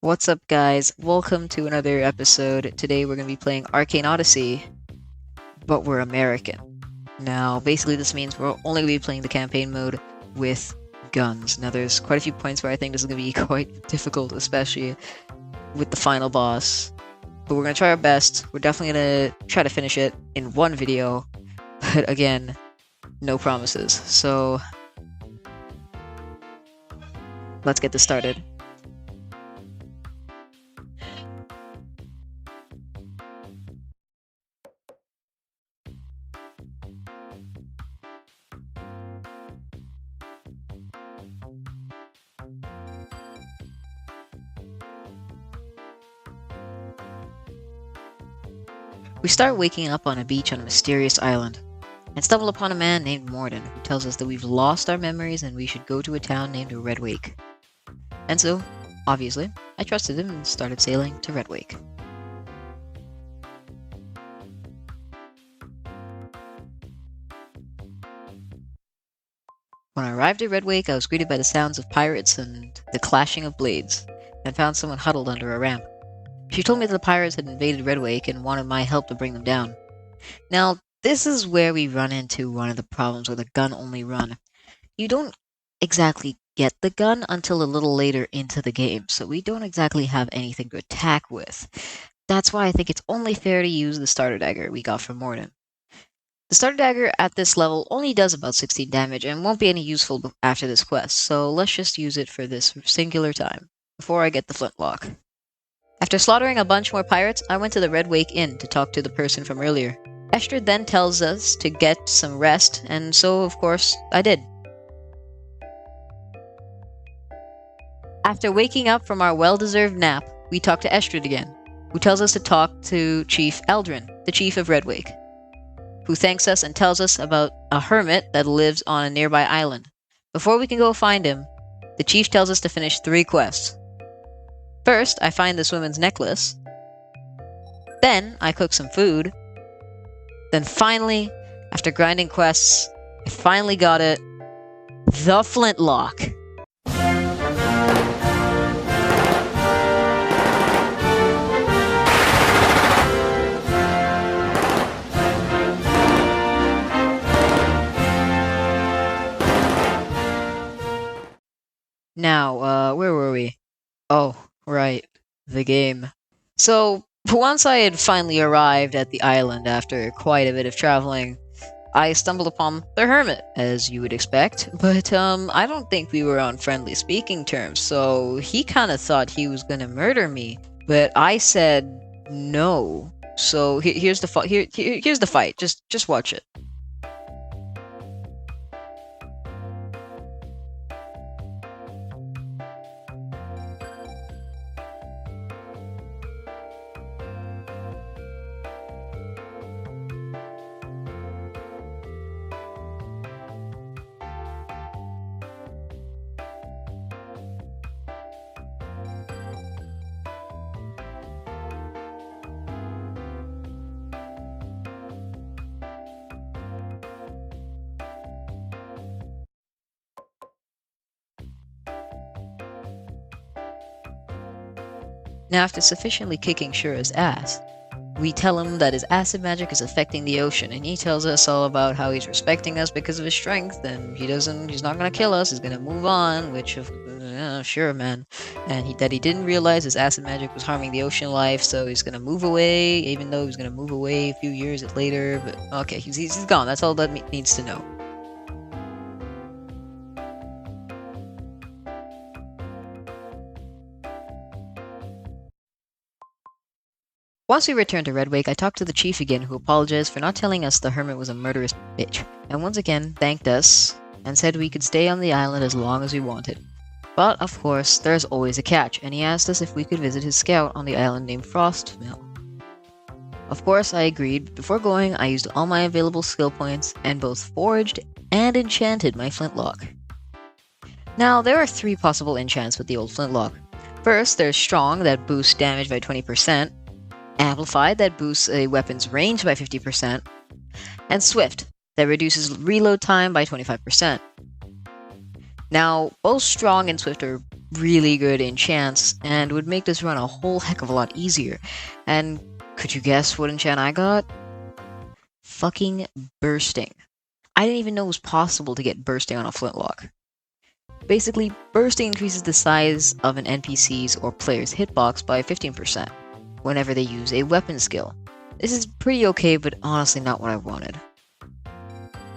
What's up, guys? Welcome to another episode. Today we're going to be playing Arcane Odyssey, but we're American. Now, basically, this means we're only going to be playing the campaign mode with guns. Now, there's quite a few points where I think this is going to be quite difficult, especially with the final boss. But we're going to try our best. We're definitely going to try to finish it in one video, but again, no promises. So, let's get this started. We start waking up on a beach on a mysterious island, and stumble upon a man named Morden who tells us that we've lost our memories and we should go to a town named Redwake. And so, obviously, I trusted him and started sailing to Redwake. When I arrived at Redwake, I was greeted by the sounds of pirates and the clashing of blades, and found someone huddled under a ramp. She told me that the pirates had invaded Redwake and wanted my help to bring them down. Now, this is where we run into one of the problems with a gun-only run. You don't exactly get the gun until a little later into the game, so we don't exactly have anything to attack with. That's why I think it's only fair to use the starter dagger we got from Morden. The starter dagger at this level only does about 16 damage and won't be any useful after this quest, so let's just use it for this singular time, before I get the flintlock. After slaughtering a bunch more pirates, I went to the Redwake Inn to talk to the person from earlier. Esther then tells us to get some rest, and so, of course, I did. After waking up from our well-deserved nap, we talk to Esther again, who tells us to talk to Chief Eldrin, the chief of Redwake, who thanks us and tells us about a hermit that lives on a nearby island. Before we can go find him, the chief tells us to finish 3 quests. First, I find this woman's necklace. Then, I cook some food. Then finally, after grinding quests, I finally got it. The flintlock. Now, where were we? Oh, right, the game. So, once I had finally arrived at the island after quite a bit of traveling, I stumbled upon the hermit, as you would expect, but I don't think we were on friendly speaking terms, so he kinda thought he was gonna murder me, but I said no. So here's the here's the fight. Just watch it. Now, after sufficiently kicking Shura's ass, we tell him that his acid magic is affecting the ocean, and he tells us all about how he's respecting us because of his strength, and he's not gonna kill us, he's gonna move on, which, sure, man. And that he didn't realize his acid magic was harming the ocean life, so he's gonna move away, even though he's gonna move away a few years later, but okay, he's gone, that's all that needs to know. Once we returned to Redwake, I talked to the chief again, who apologized for not telling us the hermit was a murderous bitch, and once again thanked us, and said we could stay on the island as long as we wanted. But, of course, there's always a catch, and he asked us if we could visit his scout on the island named Frostmill. Of course, I agreed, but before going, I used all my available skill points, and both forged and enchanted my flintlock. Now, there are 3 possible enchants with the old flintlock. First, there's Strong, that boosts damage by 20%, Amplified, that boosts a weapon's range by 50%, and Swift, that reduces reload time by 25%. Now, both Strong and Swift are really good enchants and would make this run a whole heck of a lot easier. And could you guess what enchant I got? Fucking bursting. I didn't even know it was possible to get bursting on a flintlock. Basically, bursting increases the size of an NPC's or player's hitbox by 15% whenever they use a weapon skill. This is pretty okay, but honestly not what I wanted.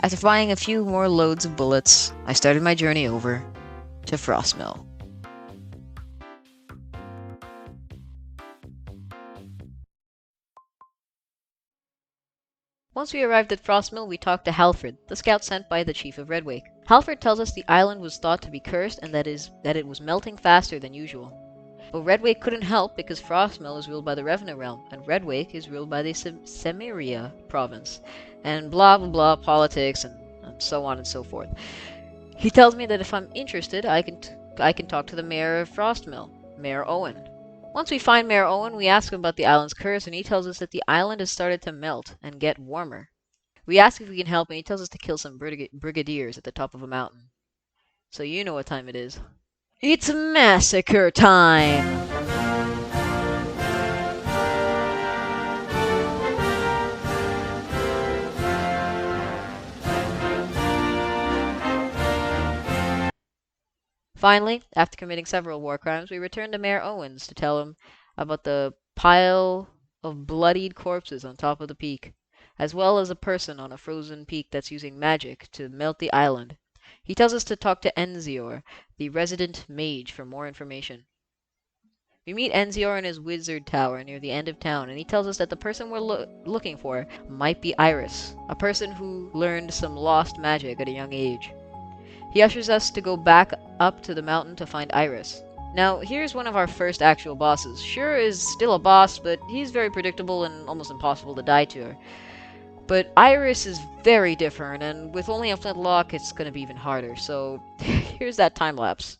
After buying a few more loads of bullets, I started my journey over to Frostmill. Once we arrived at Frostmill, we talked to Halfred, the scout sent by the chief of Redwake. Halfred tells us the island was thought to be cursed and that it was melting faster than usual. But Redwake couldn't help because Frostmill is ruled by the Revenant realm, and Redwake is ruled by the Semiria province, and blah blah blah politics and so on and so forth. He tells me that if I'm interested, I can talk to the mayor of Frostmill, Mayor Owen. Once we find Mayor Owen, we ask him about the island's curse, and he tells us that the island has started to melt and get warmer. We ask if we can help, and he tells us to kill some brigadiers at the top of a mountain. So you know what time it is. It's massacre time! Finally, after committing several war crimes, we return to Mayor Owens to tell him about the pile of bloodied corpses on top of the peak, as well as a person on a frozen peak that's using magic to melt the island. He tells us to talk to Enzior, the resident mage, for more information. We meet Enzior in his wizard tower near the end of town, and he tells us that the person we're looking for might be Iris, a person who learned some lost magic at a young age. He ushers us to go back up to the mountain to find Iris. Now, here's one of our first actual bosses. Shura is still a boss, but he's very predictable and almost impossible to die to her. But Iris is very different, and with only a flintlock, it's gonna be even harder, so here's that time lapse.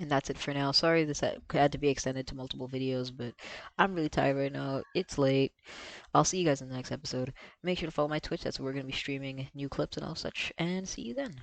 And that's it for now. Sorry this had to be extended to multiple videos, but I'm really tired right now. It's late. I'll see you guys in the next episode. Make sure to follow my Twitch. That's where we're going to be streaming new clips and all such. And see you then.